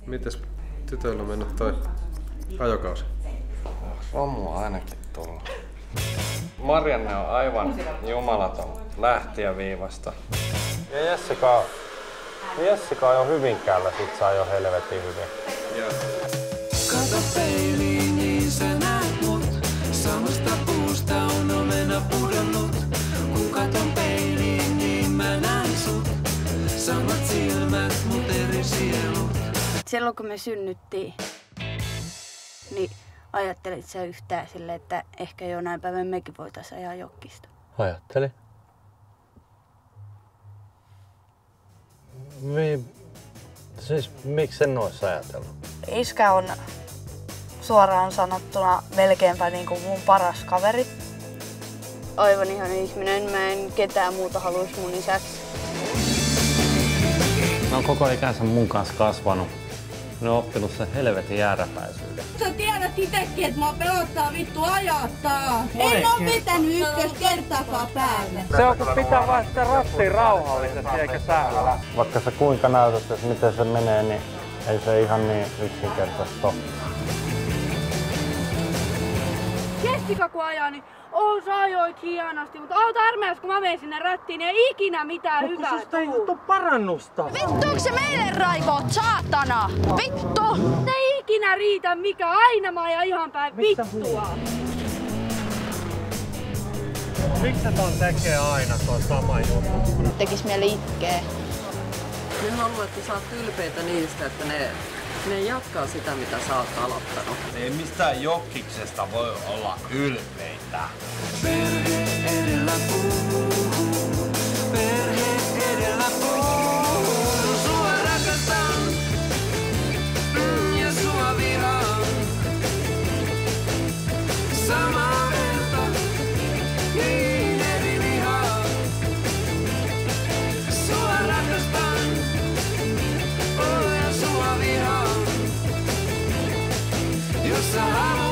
Mites tytöillä on mennyt toi ajokausi? Romua ainakin tullut. Marianne on aivan jumalaton lähtiäviivasta. Ja Jessica on jo Hyvinkäällä, sit saa jo helvetin hyvin. Joo. Kato peiliin, niin sä näet mut. Samasta puusta on omena pudonnut. Kun katon peiliin, niin mä näen sut. Samat silmät, mut eri sielut. Silloin kun me synnyttiin, niin ajattelit sä yhtään silleen, että ehkä jonain päivän mekin voitaisiin ajaa jokkista? Ajattelin. Siis miksi en ois ajatellut? Iskä on suoraan sanottuna melkeinpä niinku mun paras kaveri. Aivan ihan ihminen. Mä en ketään muuta haluaisi mun isäksi. Ne on koko ikänsä mun kanssa kasvanut. Ne on oppinut sen helvetin jääräpäisyyden. Sä tiedät itekin, että mua pelottaa vittu ajaa taas. En oo pitänyt ykköskertaakaan päälle. Se on kun pitää vaan sitä rattia rauhallisesti eikä säällä. Vaikka sä kuinka näytät, että miten se menee, niin ei se ihan niin yksinkertaista ole. Jessica kun ajaa, niin sä ajoit hienosti, mutta oot armeijassa kun mä menen sinne rattiin, niin ei ikinä mitään hyvää tuu. Susta ei tuu parannusta. Vittuuks se meille raivot, saatana? Vittu! Se ei ikinä riitä mikä, aina mä ajan ihan päin vittua. Miksi se ton tekee aina tuo sama juttu? Tekis mieli itkeä. Mä haluan, että sä oot ylpeitä niistä, että ne jatkaa sitä, mitä sä oot aloittanut. Ei mistään jokkiksesta voi olla ylpeitä. Perhe edellä puhuu, perhe edellä puhuu. Sua rakastan ja sua vihaan. Samaa verta, niin eri lihaa. Sua rakastan ja sua vihaan. Jos sä haluat